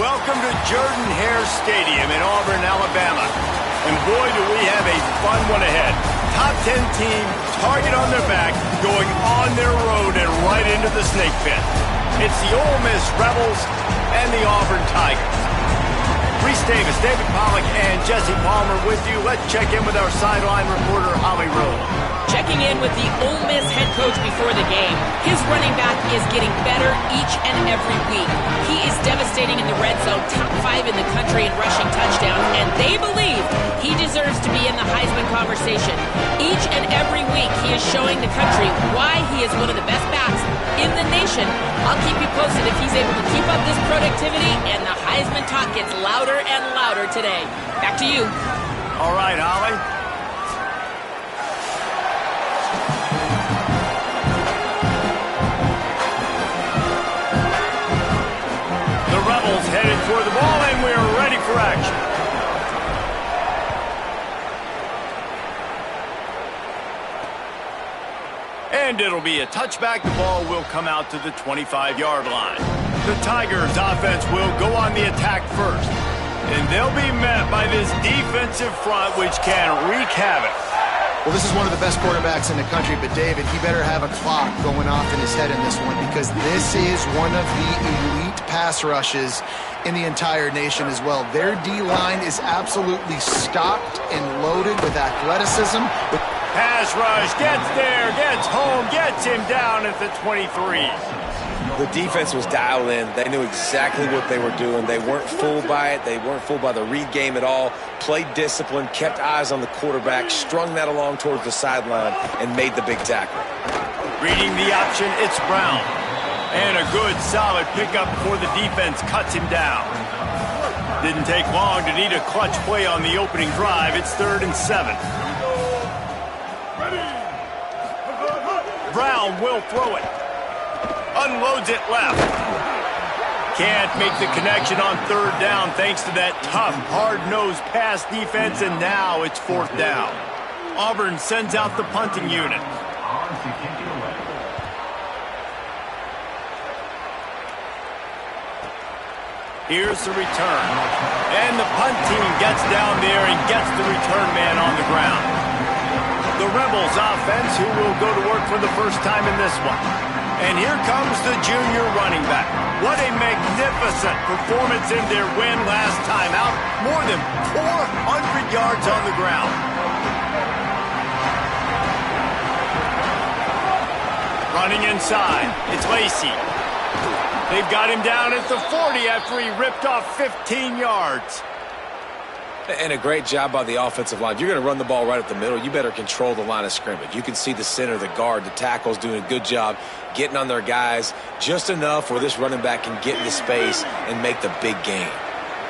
Welcome to Jordan-Hare Stadium in Auburn, Alabama. And boy, do we have a fun one ahead. Top 10 team, target on their back, going on their road and right into the snake pit. It's the Ole Miss Rebels and the Auburn Tigers. Reese Davis, David Pollack, and Jesse Palmer with you. Let's check in with our sideline reporter, Holly Rose. Checking in with the Ole Miss head coach before the game. His running back is getting better each and every week. He is devastating in the red zone, top 5 in the country in rushing touchdowns, and they believe he deserves to be in the Heisman conversation. Each and every week, he is showing the country why he is one of the best backs in the nation. I'll keep you posted if he's able to keep up this productivity, and the Heisman talk gets louder and louder today. Back to you. All right, Holly. The Rebels headed for the ball, and we're ready for action. And it'll be a touchback. The ball will come out to the 25-yard line. The Tigers offense will go on the attack first. And they'll be met by this defensive front, which can wreak havoc. Well, this is one of the best quarterbacks in the country, but David, he better have a clock going off in his head in this one, because this is one of the elite pass rushes in the entire nation as well. Their D-line is absolutely stocked and loaded with athleticism. Pass rush, gets there, gets home, gets him down at the 23. The defense was dialed in. They knew exactly what they were doing. They weren't fooled by it. They weren't fooled by the read game at all. Played discipline, kept eyes on the quarterback, strung that along towards the sideline, and made the big tackle. Reading the option, it's Brown. And a good, solid pickup before the defense cuts him down. Didn't take long to need a clutch play on the opening drive. It's 3rd and 7. Brown will throw it. Unloads it left. Can't make the connection on 3rd down thanks to that tough, hard-nosed pass defense, and now it's 4th down. Auburn sends out the punting unit. Here's the return. And the punt team gets down there and gets the return man on the ground. The Rebels offense, who will go to work for the first time in this one. And here comes the junior running back. What a magnificent performance in their win last time out. More than 400 yards on the ground. Running inside, it's Lacey. They've got him down at the 40 after he ripped off 15 yards. And a great job by the offensive line. If you're going to run the ball right up the middle, you better control the line of scrimmage. You can see the center, the guard, the tackles doing a good job getting on their guys just enough where this running back can get into space and make the big gain.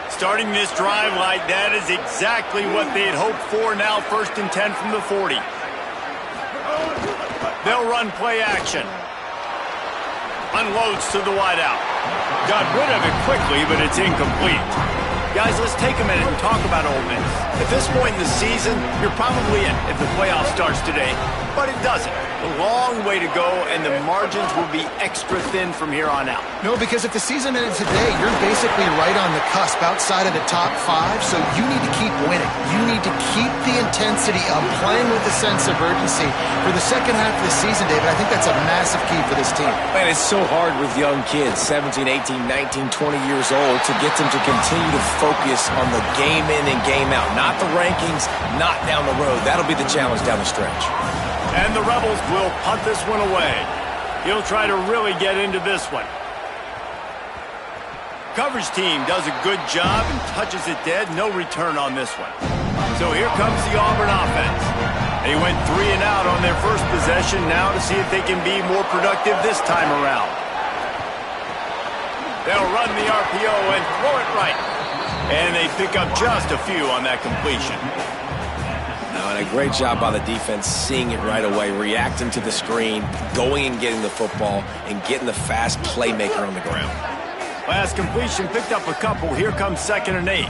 Starting this drive like that is exactly what they had hoped for. Now 1st and 10 from the 40. They'll run play action. Unloads to the wideout. Got rid of it quickly, but it's incomplete. Guys, let's take a minute and talk about Ole Miss. At this point in the season, you're probably in if the playoff starts today, but it doesn't. A long way to go, and the margins will be extra thin from here on out. No, because if the season ended today, you're basically right on the cusp outside of the top 5, so you need to keep winning. You need to keep the intensity of playing with a sense of urgency. For the second half of the season, David, I think that's a massive key for this team. Man, it's so hard with young kids, 17, 18, 19, 20 years old, to get them to continue to focus on the game in and game out. Not the rankings, not down the road. That'll be the challenge down the stretch. And the Rebels will punt this one away. He'll try to really get into this one. Coverage team does a good job and touches it dead. No return on this one. So here comes the Auburn offense. They went 3 and out on their first possession. Now to see if they can be more productive this time around. They'll run the RPO and throw it right. And they pick up just a few on that completion. And a great job by the defense seeing it right away, reacting to the screen, going and getting the football, and getting the fast playmaker on the ground. Last completion, picked up a couple. Here comes 2nd and 8.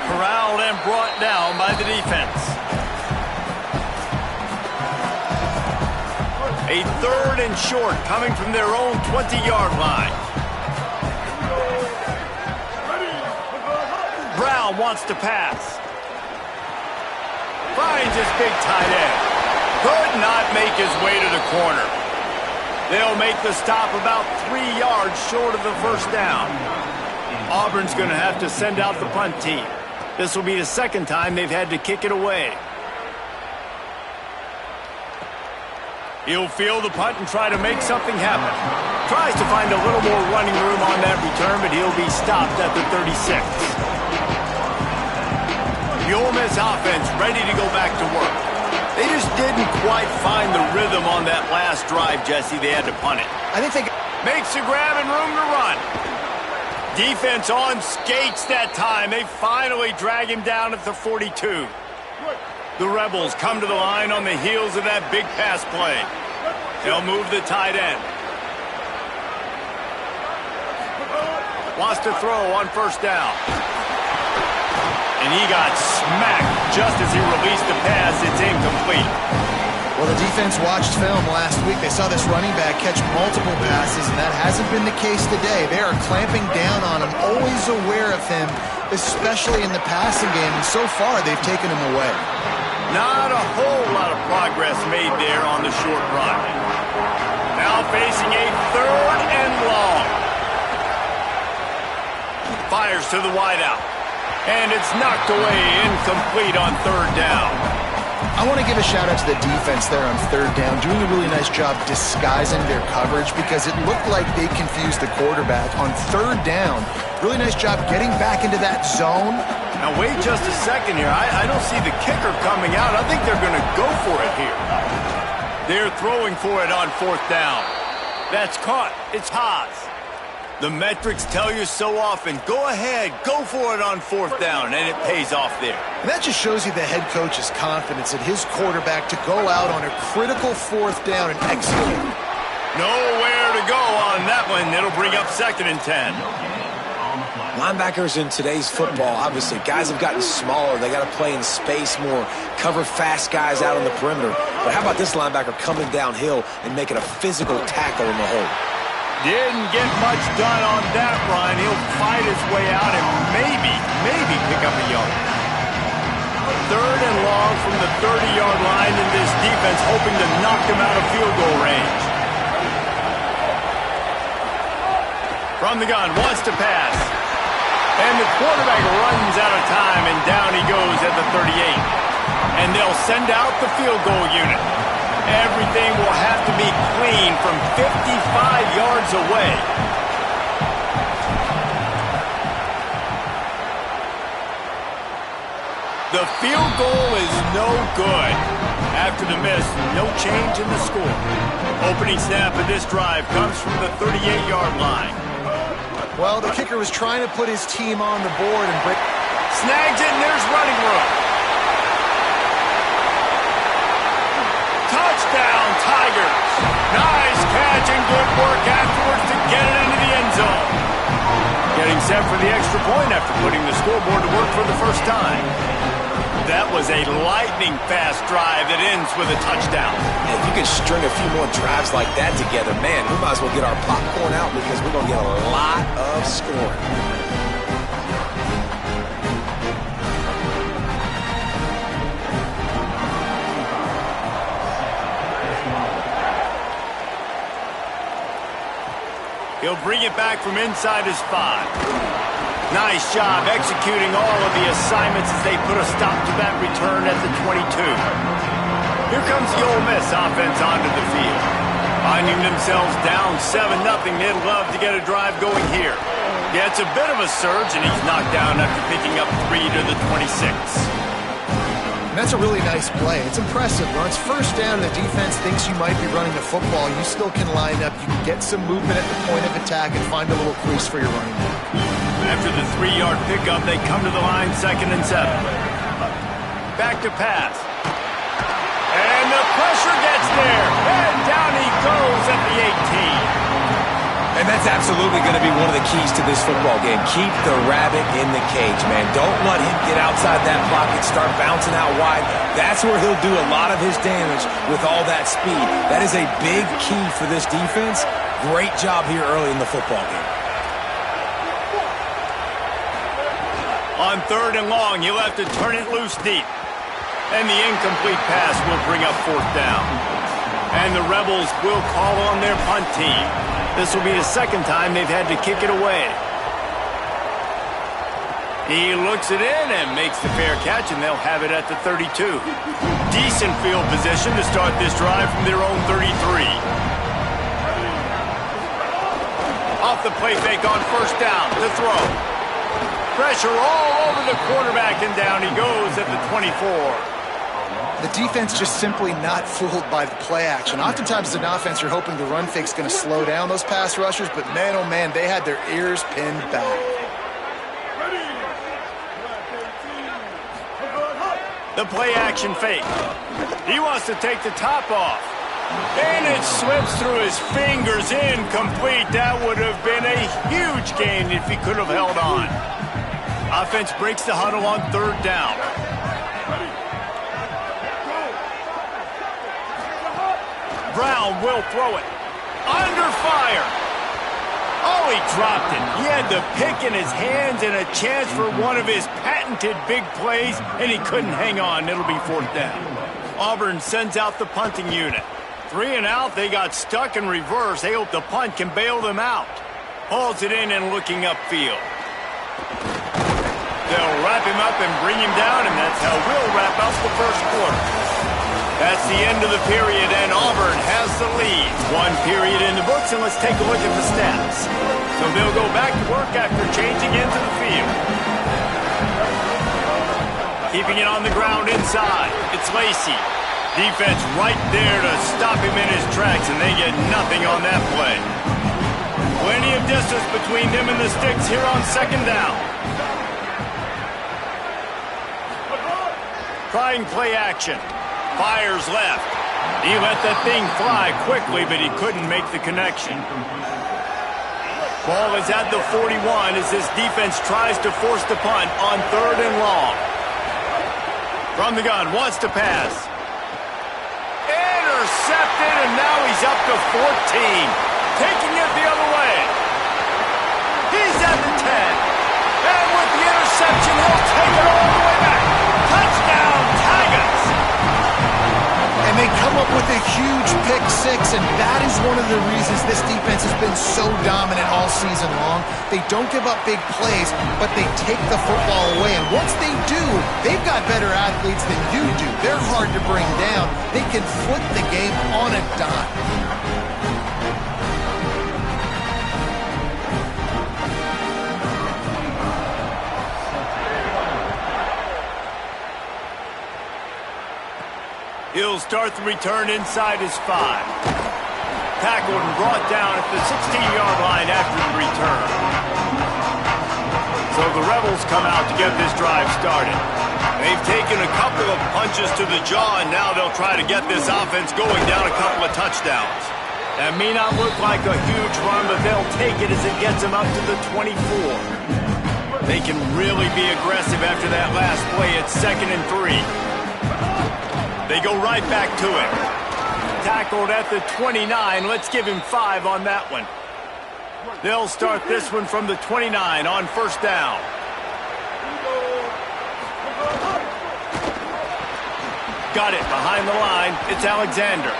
Corralled and brought down by the defense. A 3rd and short coming from their own 20-yard line. Brown wants to pass. Finds his big tight end. Could not make his way to the corner. They'll make the stop about 3 yards short of the first down. Auburn's going to have to send out the punt team. This will be the 2nd time they've had to kick it away. He'll field the punt and try to make something happen. Tries to find a little more running room on that return, but he'll be stopped at the 36. The Ole Miss offense ready to go back to work. They just didn't quite find the rhythm on that last drive, Jesse. They had to punt it. I think they makes a grab and room to run. Defense on skates that time. They finally drag him down at the 42. The Rebels come to the line on the heels of that big pass play. They'll move the tight end. Wants to throw on first down. And he got smacked just as he released the pass. It's incomplete. Well, the defense watched film last week. They saw this running back catch multiple passes, and that hasn't been the case today. They are clamping down on him, always aware of him, especially in the passing game. And so far, they've taken him away. Not a whole lot of progress made there on the short run. Now facing a 3rd and long. Fires to the wideout. And it's knocked away, incomplete on 3rd down. I want to give a shout out to the defense there on 3rd down, doing a really nice job disguising their coverage because it looked like they confused the quarterback on 3rd down. Really nice job getting back into that zone. Now wait just a second here. I don't see the kicker coming out. I think they're going to go for it here. They're throwing for it on 4th down. That's caught. It's Haas. The metrics tell you so often, go ahead, go for it on 4th down, and it pays off there. And that just shows you the head coach's confidence in his quarterback to go out on a critical 4th down and execute. Nowhere to go on that one. It'll bring up 2nd and 10. Linebackers in today's football, obviously, guys have gotten smaller. They got to play in space more, cover fast guys out on the perimeter. But how about this linebacker coming downhill and making a physical tackle in the hole? Didn't get much done on that run. He'll fight his way out and maybe pick up a yard. 3rd and long from the 30-yard line, and this defense hoping to knock them out of field goal range. From the gun, wants to pass. And the quarterback runs out of time, and down he goes at the 38. And they'll send out the field goal unit. Everything will have to be clean from 55 yards away. The field goal is no good. After the miss, no change in the score. Opening snap of this drive comes from the 38-yard line. Well, the kicker was trying to put his team on the board and break. Snags it, and there's running room. Touchdown, Tigers. Nice catch and good work afterwards to get it into the end zone. Getting set for the extra point after putting the scoreboard to work for the first time. That was a lightning-fast drive that ends with a touchdown. If you could string a few more drives like that together, man, we might as well get our popcorn out because we're going to get a lot of scoring. He'll bring it back from inside his 5. Nice job executing all of the assignments as they put a stop to that return at the 22. Here comes the Ole Miss offense onto the field. Finding themselves down 7-0, they'd love to get a drive going here. Yeah, it's a bit of a surge, and he's knocked down after picking up 3 to the 26. And that's a really nice play. It's impressive. When it's first down and the defense thinks you might be running the football, you still can line up. You can get some movement at the point of attack and find a little crease for your running back. After the 3-yard pickup, they come to the line 2nd and 7. Back to pass. And the pressure gets there. And down he goes at the 18. And that's absolutely going to be one of the keys to this football game. Keep the rabbit in the cage, man. Don't let him get outside that pocket, start bouncing out wide. That's where he'll do a lot of his damage with all that speed. That is a big key for this defense. Great job here early in the football game. On 3rd and long, he'll have to turn it loose deep. And the incomplete pass will bring up 4th down. And the Rebels will call on their punt team. This will be the 2nd time they've had to kick it away. He looks it in and makes the fair catch, and they'll have it at the 32. Decent field position to start this drive from their own 33. Off the play fake on 1st down to throw. Pressure all over the quarterback, and down he goes at the 24. The defense just simply not fooled by the play action. Oftentimes as an offense, you're hoping the run fake's going to slow down those pass rushers, but man, oh man, they had their ears pinned back. The play action fake. He wants to take the top off. And it slips through his fingers, incomplete. That would have been a huge gain if he could have held on. Offense breaks the huddle on 3rd down. Brown will throw it. Under fire. Oh, he dropped it. He had the pick in his hands and a chance for one of his patented big plays, and he couldn't hang on. It'll be 4th down. Auburn sends out the punting unit. 3 and out. They got stuck in reverse. They hope the punt can bail them out. Hauls it in and looking upfield. They'll wrap him up and bring him down, and that's how we'll wrap up the 1st quarter. That's the end of the period, and Auburn has the lead. 1 period in the books, and let's take a look at the stats. So they'll go back to work after changing into the field. Keeping it on the ground inside. It's Lacey. Defense right there to stop him in his tracks, and they get nothing on that play. Plenty of distance between them and the sticks here on 2nd down. Trying play action. Fires left. He let that thing fly quickly, but he couldn't make the connection. Ball is at the 41 as this defense tries to force the punt on 3rd and long. From the gun, wants to pass. Intercepted, and now he's up to 14. Taking it the other way. He's at the 10. And with the interception, he'll take it all the way back. Touchdown, Tigers! And they come up with a huge pick 6, and that is one of the reasons this defense has been so dominant all season long. They don't give up big plays, but they take the football away. And once they do, they've got better athletes than you do. They're hard to bring down. They can flip the game on a dime. He'll start the return inside his 5. Tackled and brought down at the 16-yard line after the return. So the Rebels come out to get this drive started. They've taken a couple of punches to the jaw, and now they'll try to get this offense going down a couple of touchdowns. That may not look like a huge run, but they'll take it as it gets them up to the 24. They can really be aggressive after that last play at 2nd and 3. They go right back to it. Tackled at the 29. Let's give him 5 on that one. They'll start this one from the 29 on 1st down. Got it behind the line. It's Alexander.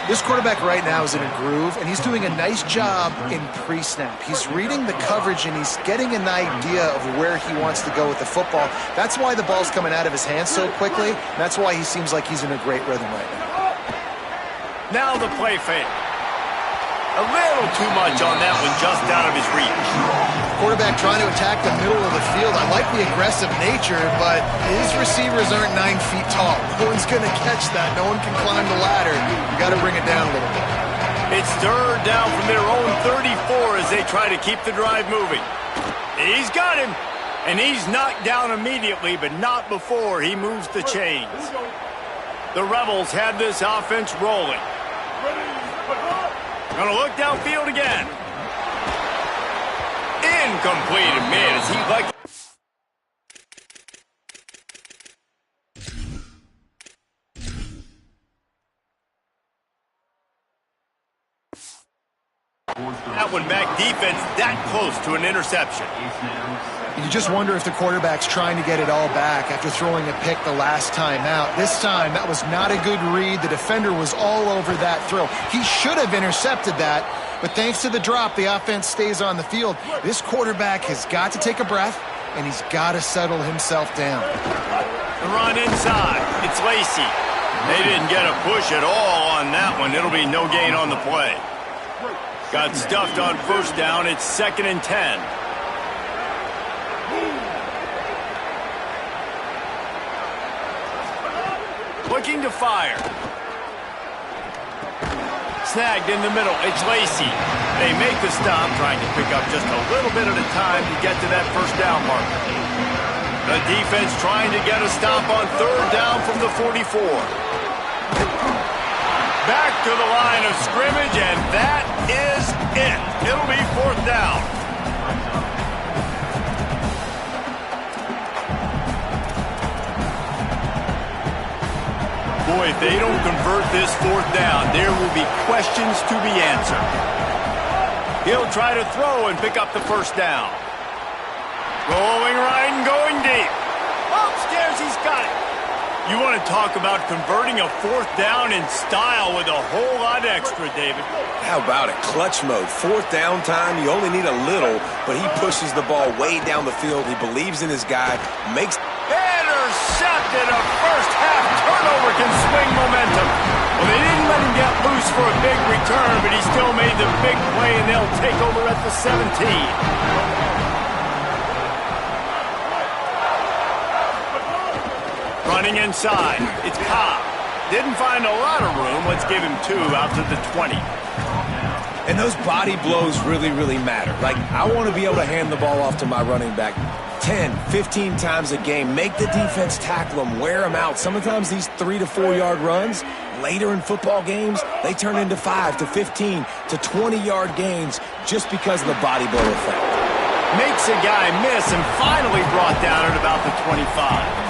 This quarterback right now is in a groove, and he's doing a nice job in pre-snap. He's reading the coverage, and he's getting an idea of where he wants to go with the football. That's why the ball's coming out of his hands so quickly. That's why he seems like he's in a great rhythm right now. Now the play fake. A little too much on that one, just out of his reach. Quarterback trying to attack the middle of the field. I like the aggressive nature, but his receivers aren't 9 feet tall. No one's going to catch that. No one can climb the ladder. You got to bring it down a little bit. It's 3rd down from their own 34 as they try to keep the drive moving. He's got him, and he's knocked down immediately, but not before he moves the chains. The Rebels have this offense rolling. Gonna look downfield again. Incomplete. And man, is he like... That one back defense that close to an interception. You just wonder if the quarterback's trying to get it all back after throwing a pick the last time out. This time, that was not a good read. The defender was all over that throw. He should have intercepted that, but thanks to the drop, the offense stays on the field. This quarterback has got to take a breath, and he's got to settle himself down. The run inside. It's Lacey. They didn't get a push at all on that one. It'll be no gain on the play. Got stuffed on first down. It's 2nd and 10. Looking to fire. Snagged in the middle. It's Lacey. They make the stop, trying to pick up just a little bit at a time to get to that first down marker. The defense trying to get a stop on 3rd down from the 44. Back to the line of scrimmage, and that is it. It'll be 4th down. Boy, if they don't convert this 4th down, there will be questions to be answered. He'll try to throw and pick up the first down. Rolling right and going deep. Upstairs, he's got it. You want to talk about converting a 4th down in style with a whole lot extra, David. How about it? Clutch mode. 4th down time. You only need a little, but he pushes the ball way down the field. He believes in his guy. Makes... Intercepted. A first-half turnover can swing momentum. Well, they didn't let him get loose for a big return, but he still made the big play, and they'll take over at the 17. Running inside, it's Cobb. Didn't find a lot of room. Let's give him 2 out to the 20. And those body blows really, really matter. Like, I want to be able to hand the ball off to my running back 10, 15 times a game. Make the defense tackle him, wear him out. Sometimes these 3 to 4 yard runs, later in football games, they turn into 5 to 15 to 20 yard gains just because of the body blow effect. Makes a guy miss and finally brought down at about the 25.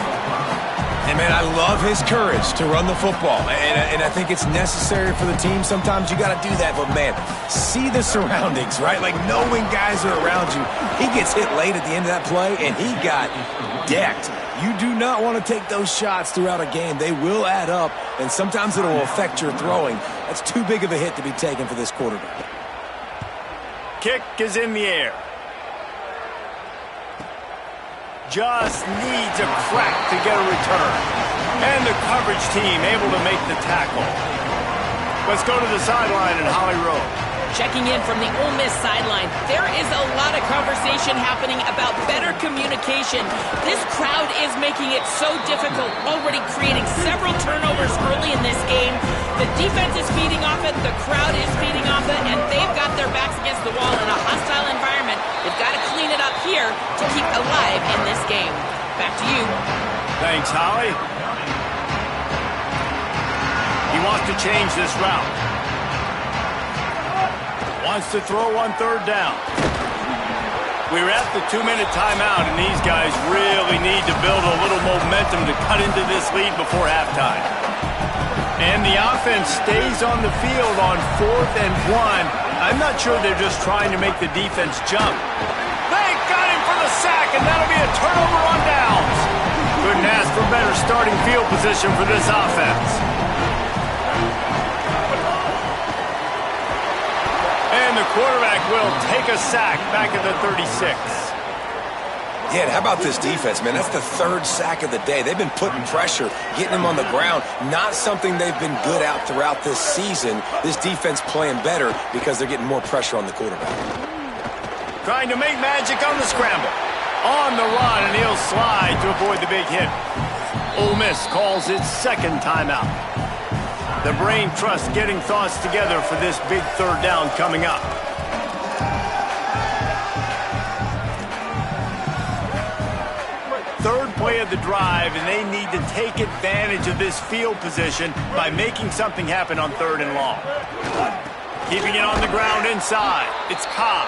And, man, I love his courage to run the football. And I think it's necessary for the team. Sometimes you got to do that. But, man, see the surroundings, right? Like, knowing guys are around you. He gets hit late at the end of that play, and he got decked. You do not want to take those shots throughout a game. They will add up, and sometimes it will affect your throwing. That's too big of a hit to be taken for this quarterback. Kick is in the air. Just needs a crack to get a return. And the coverage team able to make the tackle. Let's go to the sideline in Holly Rowe. Checking in from the Ole Miss sideline, there is a lot of conversation happening about better communication. This crowd is making it so difficult, already creating several turnovers early in this game. The defense is feeding off it, the crowd is feeding off it, and they've got their backs against the wall in a hostile environment. They've got to clean it up here to keep alive in this game. Back to you. Thanks, Holly. He wants to change this route. Wants to throw on 3rd down. We're at the 2-minute timeout, and these guys really need to build a little momentum to cut into this lead before halftime. And the offense stays on the field on 4th and 1. I'm not sure they're just trying to make the defense jump. They got him for the sack, and that'll be a turnover on downs. Couldn't ask for better starting field position for this offense. And the quarterback will take a sack back at the 36. Yeah, and how about this defense, man? That's the 3rd sack of the day. They've been putting pressure, getting them on the ground. Not something they've been good at throughout this season. This defense playing better because they're getting more pressure on the quarterback. Trying to make magic on the scramble. On the run, and he'll slide to avoid the big hit. Ole Miss calls its 2nd timeout. The brain trust getting thoughts together for this big 3rd down coming up. Third play of the drive, and they need to take advantage of this field position by making something happen on 3rd and long. Keeping it on the ground inside. It's Cobb.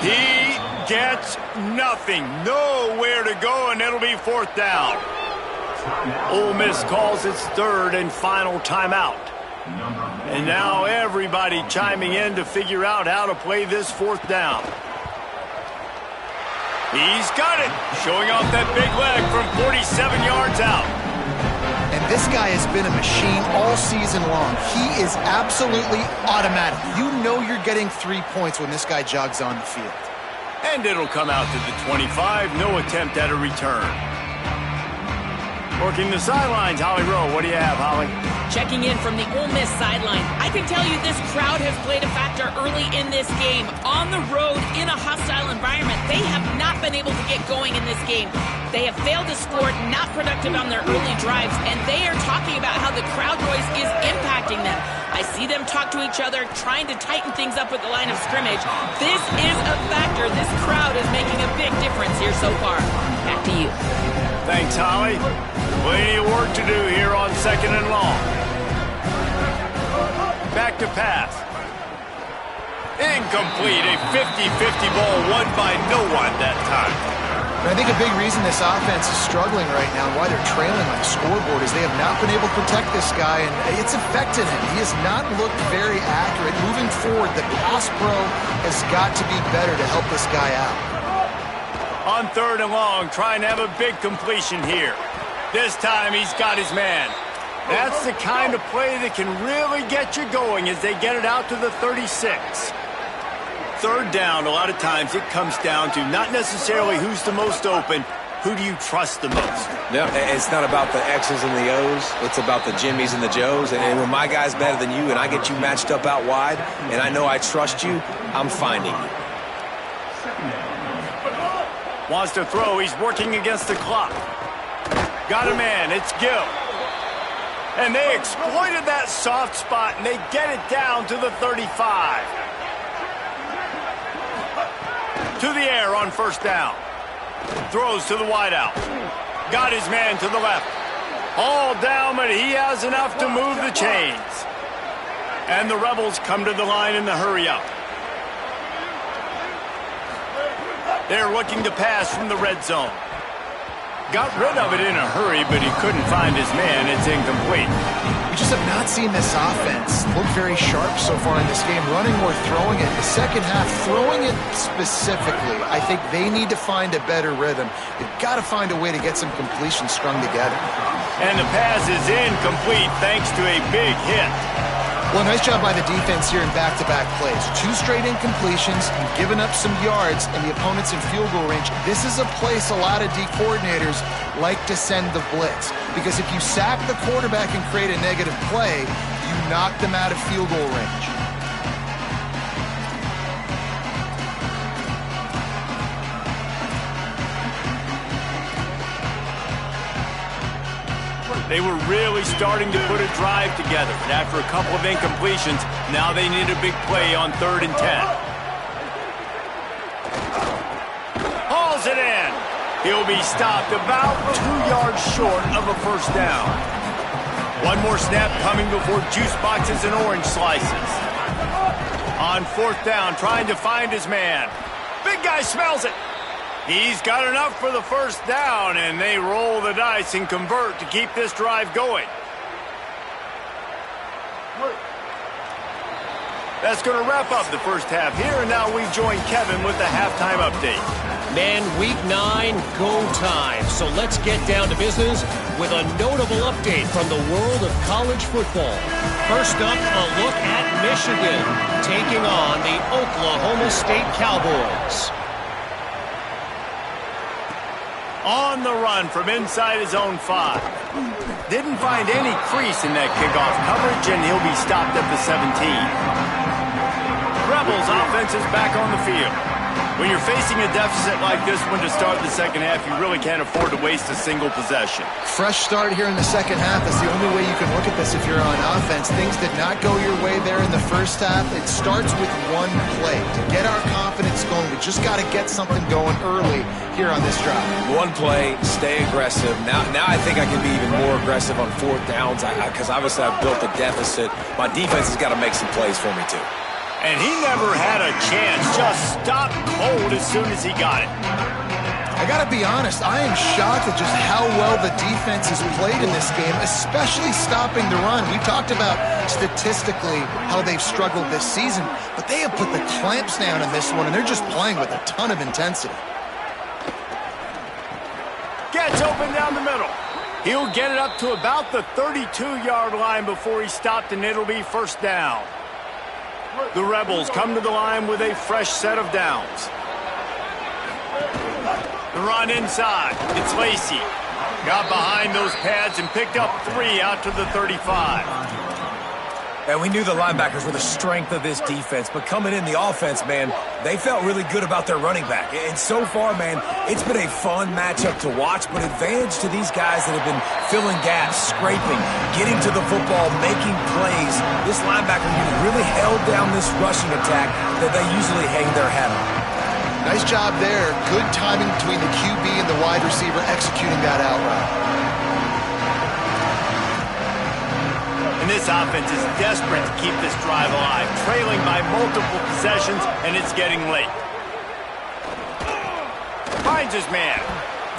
He gets nothing. Nowhere to go, and it'll be fourth down. Ole Miss calls its third and final timeout. And now everybody chiming in to figure out how to play this fourth down. He's got it. Showing off that big leg from 47 yards out. And this guy has been a machine all season long. He is absolutely automatic. You know you're getting 3 points when this guy jogs on the field. And it'll come out to the 25. No attempt at a return. Working the sidelines, Holly Rowe. What do you have, Holly? Checking in from the Ole Miss sideline. I can tell you this crowd has played a factor early in this game. On the road, in a hostile environment, they have not been able to get going in this game. They have failed to score, not productive on their early drives, and they are talking about how the crowd noise is impacting them. I see them talk to each other, trying to tighten things up with the line of scrimmage. This is a factor. This crowd is making a big difference here so far. Back to you. Thanks, Holly. Plenty of work to do here on second and long. Back to pass. Incomplete. A 50-50 ball won by no one that time. And I think a big reason this offense is struggling right now and why they're trailing on the scoreboard is they have not been able to protect this guy, and it's affected him. He has not looked very accurate. Moving forward, the pass pro has got to be better to help this guy out. On third and long, trying to have a big completion here. This time he's got his man. That's the kind of play that can really get you going as they get it out to the 36. Third down, a lot of times it comes down to not necessarily who's the most open, who do you trust the most? Yeah, it's not about the X's and the O's. It's about the Jimmies and the Joes. And when my guy's better than you and I get you matched up out wide and I know I trust you, I'm finding you. Wants to throw. He's working against the clock. Got a man. It's Gill. And they exploited that soft spot, and they get it down to the 35. To the air on first down. Throws to the wideout. Got his man to the left. All down, but he has enough to move the chains. And the Rebels come to the line in the hurry-up. They're looking to pass from the red zone. Got rid of it in a hurry, but he couldn't find his man. It's incomplete. We just have not seen this offense look very sharp so far in this game, running or throwing it. The second half, throwing it specifically, I think they need to find a better rhythm. They've got to find a way to get some completions strung together. And the pass is incomplete thanks to a big hit. Well, nice job by the defense here in back-to-back plays. 2 straight incompletions, and giving up some yards, and the opponent's in field goal range. This is a place a lot of D coordinators like to send the blitz, because if you sack the quarterback and create a negative play, you knock them out of field goal range. They were really starting to put a drive together. And after a couple of incompletions, now they need a big play on 3rd and 10. Hauls it in. He'll be stopped about 2 yards short of a first down. One more snap coming before juice boxes and orange slices. On 4th down, trying to find his man. Big guy smells it. He's got enough for the first down, and they roll the dice and convert to keep this drive going. That's going to wrap up the first half here, and now we join Kevin with the halftime update. Man, week 9, go time. So let's get down to business with a notable update from the world of college football. First up, a look at Michigan taking on the Oklahoma State Cowboys. On the run from inside his own 5. Didn't find any crease in that kickoff coverage, and he'll be stopped at the 17. Rebels offense is back on the field. When you're facing a deficit like this one to start the second half, you really can't afford to waste a single possession. Fresh start here in the second half. That's the only way you can look at this if you're on offense. Things did not go your way there in the first half. It starts with one play. To get our confidence going, we just got to get something going early here on this drive. One play, stay aggressive. Now I think I can be even more aggressive on 4th downs because obviously I've built a deficit. My defense has got to make some plays for me too. And he never had a chance. Just stopped cold as soon as he got it. I got to be honest, I am shocked at just how well the defense has played in this game, especially stopping the run. We talked about statistically how they've struggled this season, but they have put the clamps down in this one, and they're just playing with a ton of intensity. Gets open down the middle. He'll get it up to about the 32-yard line before he stopped, and it'll be first down. The Rebels come to the line with a fresh set of downs. The run inside. It's Lacey. Got behind those pads and picked up 3 out to the 35. And we knew the linebackers were the strength of this defense, but coming in the offense, man, they felt really good about their running back. And so far, man, it's been a fun matchup to watch, but advantage to these guys that have been filling gaps, scraping, getting to the football, making plays. This linebacker unit really held down this rushing attack that they usually hang their hat on. Nice job there. Good timing between the QB and the wide receiver executing that out route. And this offense is desperate to keep this drive alive, trailing by multiple possessions, and it's getting late. Finds his man.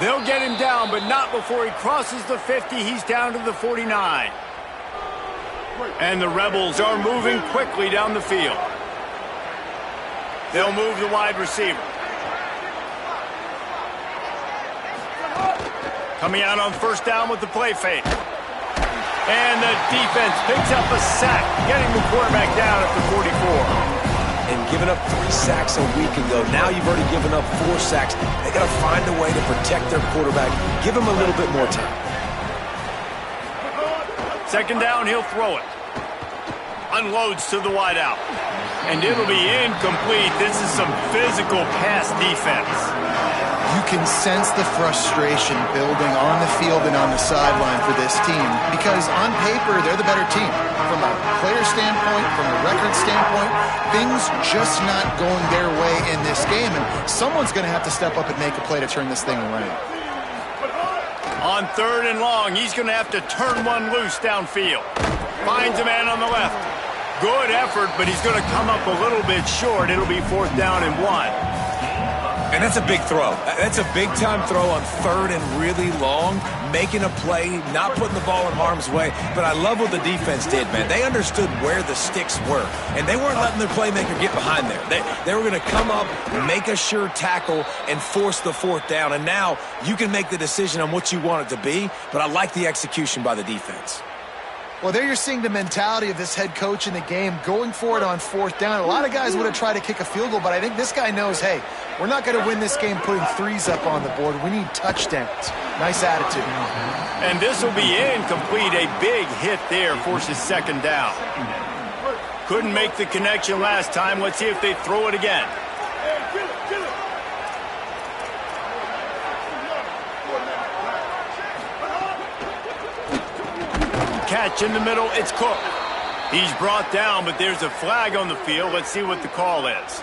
They'll get him down, but not before he crosses the 50. He's down to the 49. And the Rebels are moving quickly down the field. They'll move the wide receiver. Coming out on first down with the play fake. And the defense picks up a sack, getting the quarterback down at the 44. And giving up 3 sacks a week ago. Now you've already given up 4 sacks. They got to find a way to protect their quarterback. Give him a little bit more time. Second down, he'll throw it. Unloads to the wideout. And it'll be incomplete. This is some physical pass defense. You can sense the frustration building on the field and on the sideline for this team because on paper, they're the better team. From a player standpoint, from a record standpoint, things just not going their way in this game, and someone's going to have to step up and make a play to turn this thing around. On 3rd and long, he's going to have to turn one loose downfield. Finds a man on the left. Good effort, but he's going to come up a little bit short. It'll be 4th down and 1. And that's a big throw. That's a big-time throw on 3rd and really long, making a play, not putting the ball in harm's way. But I love what the defense did, man. They understood where the sticks were, and they weren't letting their playmaker get behind there. They were going to come up, make a sure tackle, and force the 4th down. And now you can make the decision on what you want it to be, but I like the execution by the defense. Well, there you're seeing the mentality of this head coach in the game, going for it on 4th down. A lot of guys would have tried to kick a field goal, but I think this guy knows, hey, we're not going to win this game putting 3s up on the board. We need touchdowns. Nice attitude. And this will be incomplete. A big hit there forces 2nd down. Couldn't make the connection last time. Let's see if they throw it again. Catch in the middle, it's Cook. He's brought down, but there's a flag on the field. Let's see what the call is.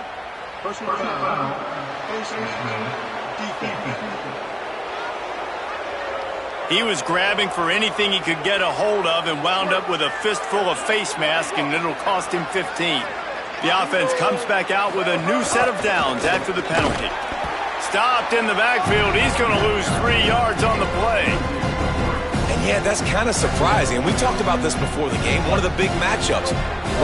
He was grabbing for anything he could get a hold of and wound up with a fistful of face mask, and it'll cost him 15. The offense comes back out with a new set of downs after the penalty. Stopped in the backfield. He's going to lose 3 yards on the play. And yeah, that's kind of surprising. We talked about this before the game. One of the big matchups.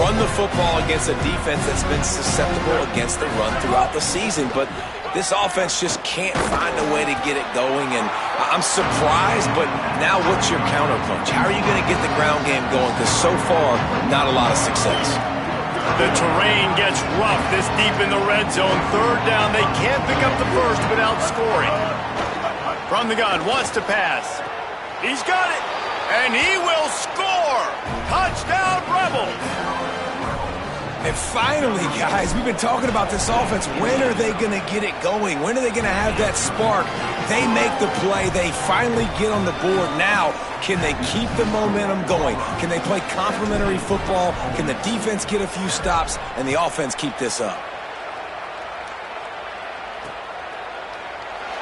Run the football against a defense that's been susceptible against the run throughout the season. But this offense just can't find a way to get it going. And I'm surprised, but now what's your counterpunch? How are you going to get the ground game going? Because so far, not a lot of success. The terrain gets rough this deep in the red zone. 3rd down, they can't pick up the first without scoring. From the gun, wants to pass. He's got it, and he will score. Touchdown, Rebels. And finally, guys, we've been talking about this offense. When are they going to get it going? When are they going to have that spark? They make the play. They finally get on the board. Now, can they keep the momentum going? Can they play complementary football? Can the defense get a few stops and the offense keep this up?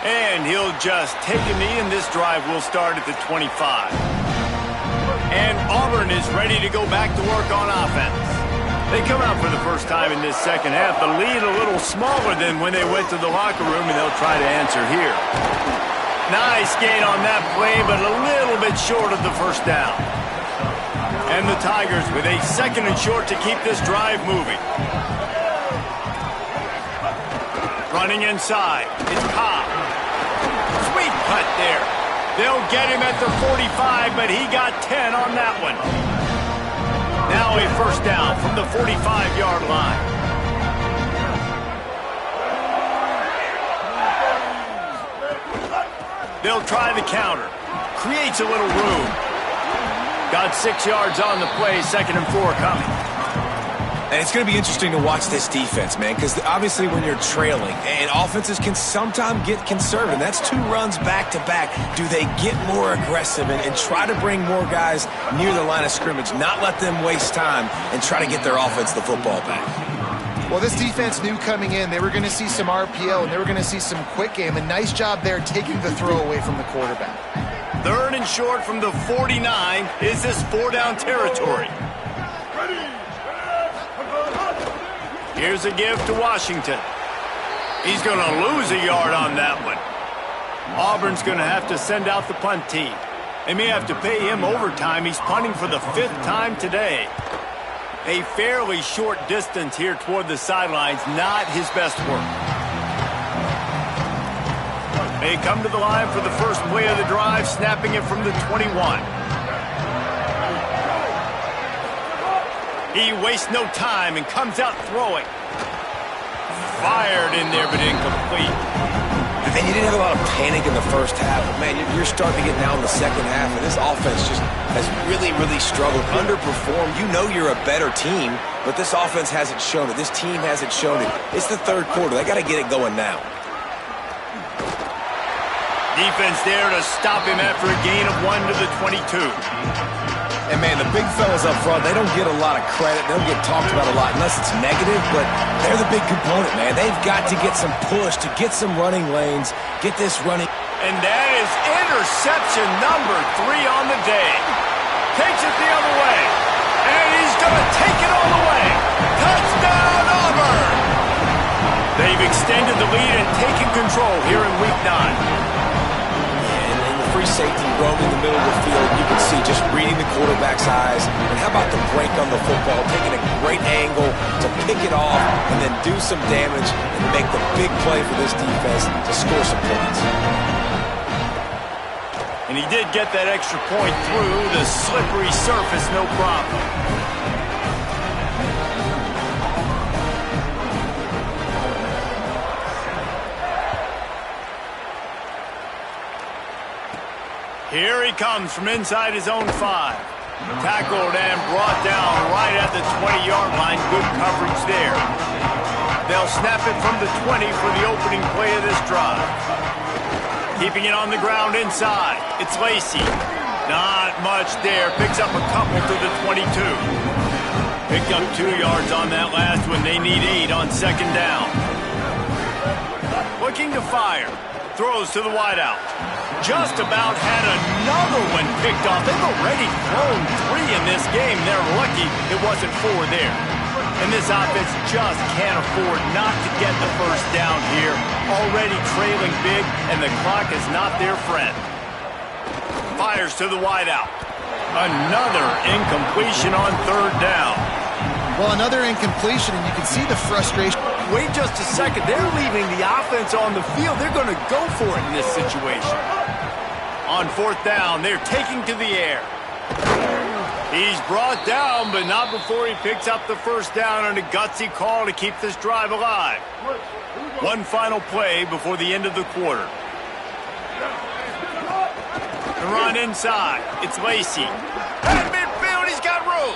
And he'll just take a knee, and this drive will start at the 25. And Auburn is ready to go back to work on offense. They come out for the first time in this second half. The lead a little smaller than when they went to the locker room, and they'll try to answer here. Nice gain on that play, but a little bit short of the first down. And the Tigers with a 2nd and short to keep this drive moving. Running inside. It's Cobb. Sweet cut there. They'll get him at the 45, but he got 10 on that one. Now a first down from the 45-yard line. They'll try the counter. Creates a little room. Got 6 yards on the play, 2nd and 4 coming. And it's going to be interesting to watch this defense, man, because obviously when you're trailing, and offenses can sometimes get conservative. That's 2 runs back-to-back. Do they get more aggressive and try to bring more guys near the line of scrimmage, not let them waste time, and try to get their offense the football back? Well, this defense knew coming in they were going to see some RPO, and they were going to see some quick game. A nice job there taking the throw away from the quarterback. 3rd and short from the 49. Is this 4-down territory? Here's a give to Washington. He's going to lose a yard on that one. Auburn's going to have to send out the punt team. They may have to pay him overtime. He's punting for the 5th time today. A fairly short distance here toward the sidelines. Not his best work. They come to the line for the first play of the drive, snapping it from the 21. He wastes no time and comes out throwing. Fired in there, but incomplete. And you didn't have a lot of panic in the first half, but man, you're starting to get now in the second half, and this offense just has really, really struggled, underperformed. You know you're a better team, but this offense hasn't shown it. This team hasn't shown it. It's the 3rd quarter. They got to get it going now. Defense there to stop him after a gain of 1 to the 22. And, man, the big fellas up front, they don't get a lot of credit. They don't get talked about a lot unless it's negative, but they're the big component, man. They've got to get some push, to get some running lanes, get this running. And that is interception number 3 on the day. Takes it the other way. And he's going to take it all the way. Touchdown, Auburn! They've extended the lead and taken control here in Week 9. Free safety roaming the middle of the field. You can see just reading the quarterback's eyes. And how about the break on the football, taking a great angle to pick it off and then do some damage and make the big play for this defense to score some points. And he did get that extra point through the slippery surface, no problem. Here he comes from inside his own 5. Tackled and brought down right at the 20-yard line. Good coverage there. They'll snap it from the 20 for the opening play of this drive. Keeping it on the ground inside. It's Lacey. Not much there. Picks up a couple to the 22. Picked up 2 yards on that last one. They need 8 on 2nd down. Looking to fire. Throws to the wideout. Just about had another one picked off. They've already thrown 3 in this game. They're lucky it wasn't 4 there. And this offense just can't afford not to get the first down here. Already trailing big, and the clock is not their friend. Fires to the wideout. Another incompletion on 3rd down. Well, another incompletion, and you can see the frustration. Wait just a second. They're leaving the offense on the field. They're going to go for it in this situation. On 4th down, they're taking to the air. He's brought down, but not before he picks up the first down on a gutsy call to keep this drive alive. One final play before the end of the quarter. The run inside. It's Lacey. At midfield, he's got room.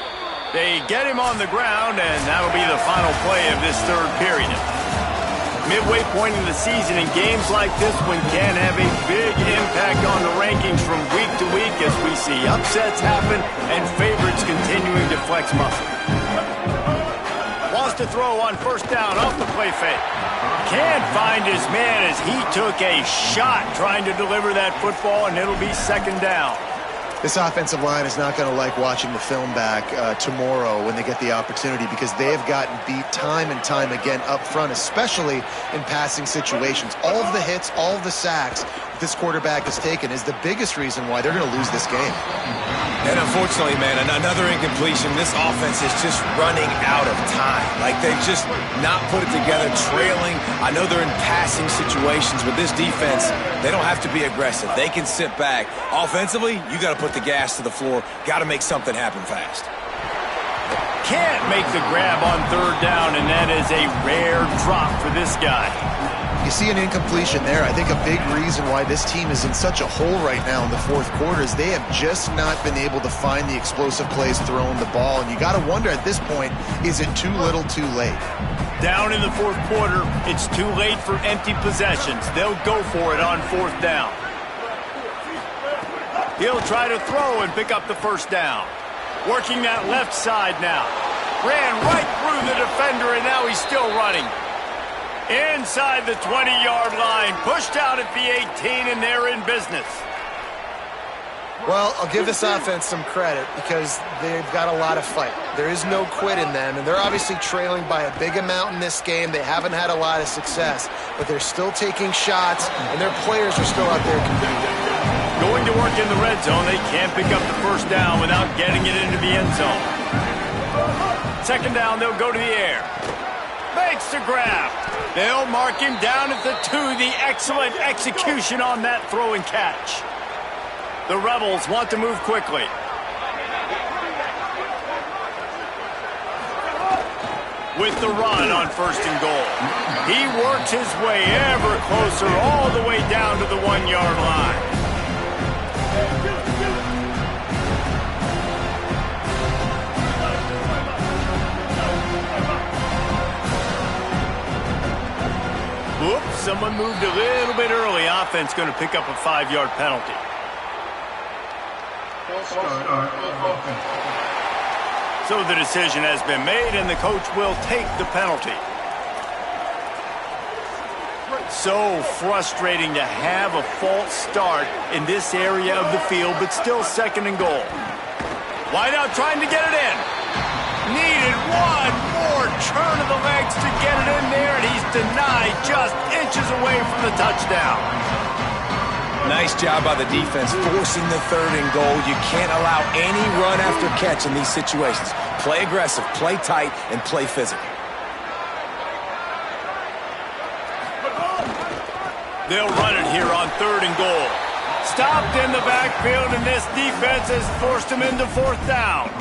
They get him on the ground, and that'll be the final play of this 3rd period. Midway point in the season, and games like this one can have a big impact on the rankings from week to week as we see upsets happen and favorites continuing to flex muscle. Wants to throw on 1st down off the play fake. Can't find his man as he took a shot trying to deliver that football, and it'll be 2nd down. This offensive line is not going to like watching the film back tomorrow when they get the opportunity, because they have gotten beat time and time again up front, especially in passing situations. All of the hits, all of the sacks this quarterback has taken is the biggest reason why they're going to lose this game. And unfortunately, man, another incompletion. This offense is just running out of time. Like, they've just not put it together, trailing. I know they're in passing situations, but this defense, they don't have to be aggressive. They can sit back. Offensively, you got to put the gas to the floor. Got to make something happen fast. Can't make the grab on third down, and that is a rare drop for this guy. You see an incompletion there. I think a big reason why this team is in such a hole right now in the fourth quarter is they have just not been able to find the explosive plays throwing the ball. And you got to wonder at this point, is it too little too late? Down in the fourth quarter, it's too late for empty possessions. They'll go for it on fourth down. He'll try to throw and pick up the first down. Working that left side now. Ran right through the defender, and now he's still running. Inside the 20-yard line, pushed out at the 18, and they're in business. Well, I'll give this offense some credit because they've got a lot of fight. There is no quit in them, and they're obviously trailing by a big amount in this game. They haven't had a lot of success, but they're still taking shots, and their players are still out there competing. Going to work in the red zone, they can't pick up the first down without getting it into the end zone. Second down, they'll go to the air. Makes the grab. They'll mark him down at the 2. The excellent execution on that throw and catch. The Rebels want to move quickly. With the run on first and goal. He works his way ever closer all the way down to the 1-yard line. Whoops, someone moved a little bit early. Offense going to pick up a 5-yard penalty. So the decision has been made, and the coach will take the penalty. So frustrating to have a false start in this area of the field, but still second and goal. Wideout trying to get it in. Needed one more turn of the legs to get it in there, and he's denied just inches away from the touchdown. Nice job by the defense forcing the third and goal. You can't allow any run after catch in these situations. Play aggressive, play tight, and play physical. They'll run it here on third and goal. Stopped in the backfield, and this defense has forced him into fourth down.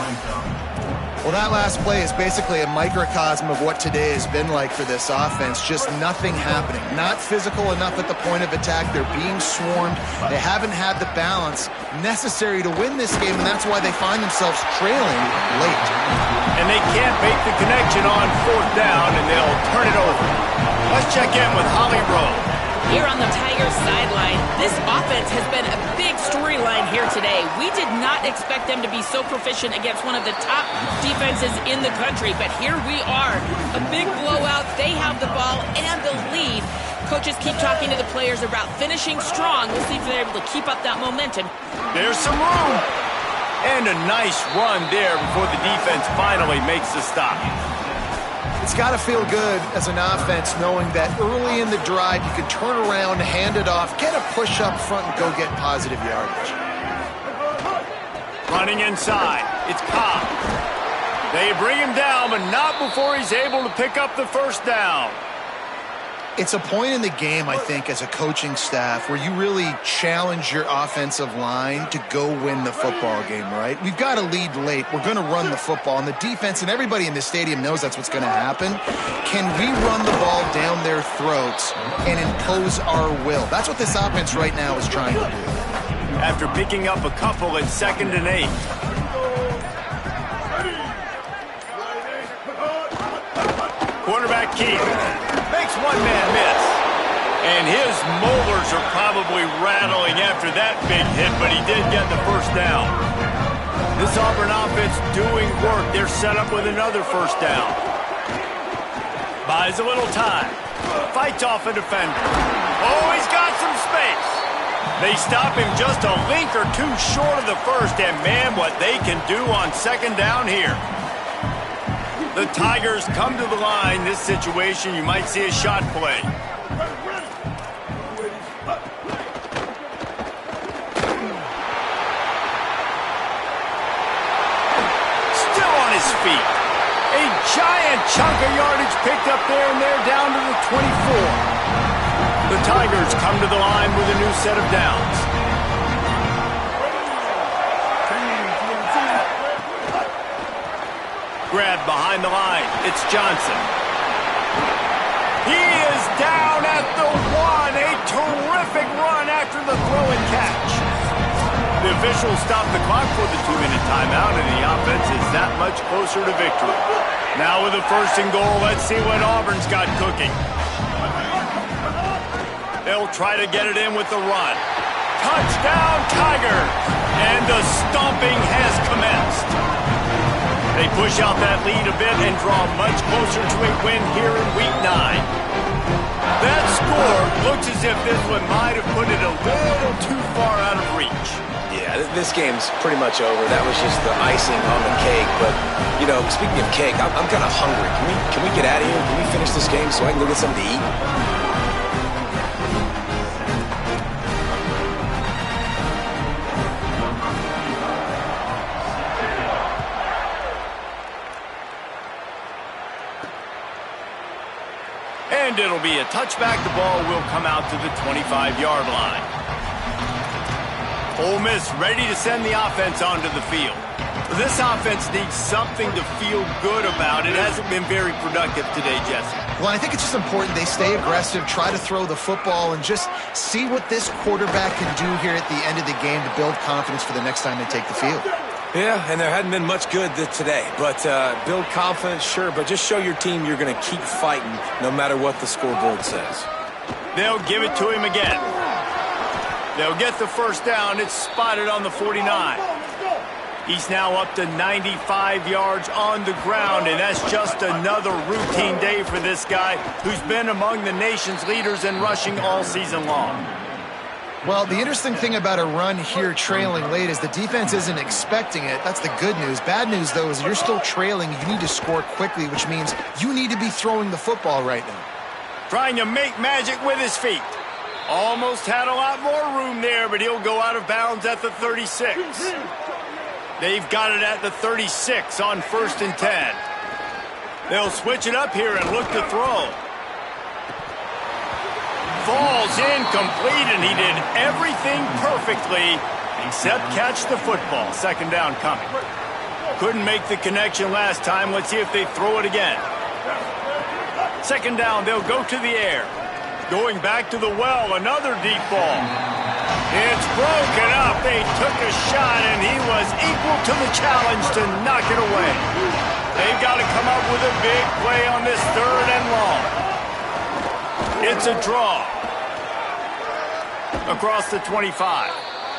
Well, that last play is basically a microcosm of what today has been like for this offense. Just nothing happening. Not physical enough at the point of attack. They're being swarmed. They haven't had the balance necessary to win this game, and that's why they find themselves trailing late. And they can't make the connection on fourth down, and they'll turn it over. Let's check in with Holly Rowe. Here on the Tigers sideline, this offense has been a big storyline here today. We did not expect them to be so proficient against one of the top defenses in the country, but here we are. A big blowout. They have the ball and the lead. Coaches keep talking to the players about finishing strong. We'll see if they're able to keep up that momentum. There's some room. And a nice run there before the defense finally makes the stop. It's got to feel good as an offense knowing that early in the drive you can turn around, hand it off, get a push up front, and go get positive yardage. Running inside. It's Cobb. They bring him down, but not before he's able to pick up the first down. It's a point in the game, I think, as a coaching staff where you really challenge your offensive line to go win the football game, right? We've got to lead late. We're going to run the football. And the defense and everybody in the stadium knows that's what's going to happen. Can we run the ball down their throats and impose our will? That's what this offense right now is trying to do. After picking up a couple at 2nd and 8. Quarterback Keith makes one man miss. And his molars are probably rattling after that big hit, but he did get the first down. This Auburn offense doing work. They're set up with another first down. Buys a little time. Fights off a defender. Oh, he's got some space. They stop him just a link or two short of the first, and man, what they can do on second down here. The Tigers come to the line. This situation, you might see a shot play. Still on his feet. A giant chunk of yardage picked up there, and they're down to the 24. The Tigers come to the line with a new set of downs. Grab behind the line. It's Johnson. He is down at the 1. A terrific run after the throw and catch. The officials stop the clock for the 2-minute timeout, and the offense is that much closer to victory. Now with a 1st and goal, let's see what Auburn's got cooking. They'll try to get it in with the run. Touchdown, Tigers! And the stomping has commenced. They push out that lead a bit and draw much closer to a win here in Week 9. That score looks as if this one might have put it a little too far out of reach. Yeah, this game's pretty much over. That was just the icing on the cake. But, you know, speaking of cake, I'm kind of hungry. Can we get out of here? Can we finish this game so I can go get something to eat? And it'll be a touchback. The ball will come out to the 25-yard line. Ole Miss ready to send the offense onto the field. This offense needs something to feel good about. It hasn't been very productive today, Jesse. Well, I think it's just important they stay aggressive, try to throw the football, and just see what this quarterback can do here at the end of the game to build confidence for the next time they take the field. Yeah, and there hadn't been much good today. But build confidence, sure, but just show your team you're going to keep fighting no matter what the scoreboard says. They'll give it to him again. They'll get the 1st down. It's spotted on the 49. He's now up to 95 yards on the ground, and that's just another routine day for this guy who's been among the nation's leaders in rushing all season long. Well, the interesting thing about a run here trailing late is the defense isn't expecting it. That's the good news. Bad news, though, is you're still trailing. You need to score quickly, which means you need to be throwing the football right now. Trying to make magic with his feet. Almost had a lot more room there, but he'll go out of bounds at the 36. They've got it at the 36 on 1st and 10. They'll switch it up here and look to throw. Falls incomplete, and he did everything perfectly except catch the football. 2nd down coming. Couldn't make the connection last time. Let's see if they throw it again. 2nd down, they'll go to the air. Going back to the well, another deep ball. It's broken up. They took a shot, and he was equal to the challenge to knock it away. They've got to come up with a big play on this 3rd and long. It's a draw. Across the 25.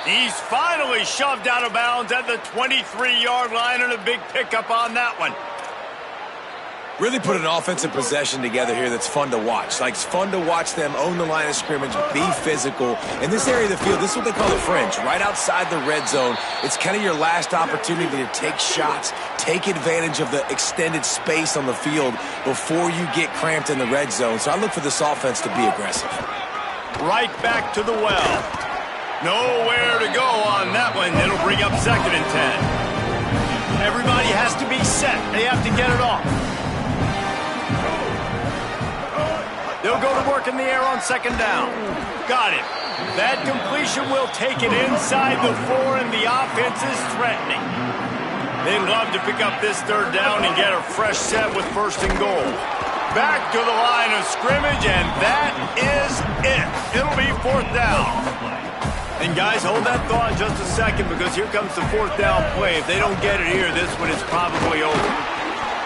He's finally shoved out of bounds at the 23-yard line, and a big pickup on that one. Really put an offensive possession together here that's fun to watch. Like, it's fun to watch them own the line of scrimmage, be physical. In this area of the field, this is what they call the fringe, right outside the red zone. It's kind of your last opportunity to take shots, take advantage of the extended space on the field before you get cramped in the red zone. So I look for this offense to be aggressive. Right back to the well. Nowhere to go on that one. It'll bring up 2nd and 10. Everybody has to be set. They have to get it off. They'll go to work in the air on 2nd down. Got it. That completion will take it inside the 4, and the offense is threatening. They'd love to pick up this 3rd down and get a fresh set with 1st and goal. Back to the line of scrimmage, and that is it. It'll be 4th down. And guys, hold that thought just a second, because here comes the 4th down play. If they don't get it here, this one is probably over.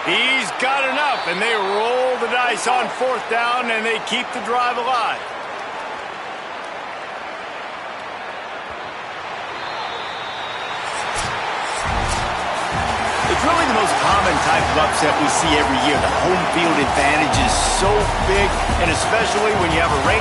He's got enough, and they roll the dice on 4th down, and they keep the drive alive. It's really the most common type of upset we see every year. The home field advantage is so big, and especially when you have a ranked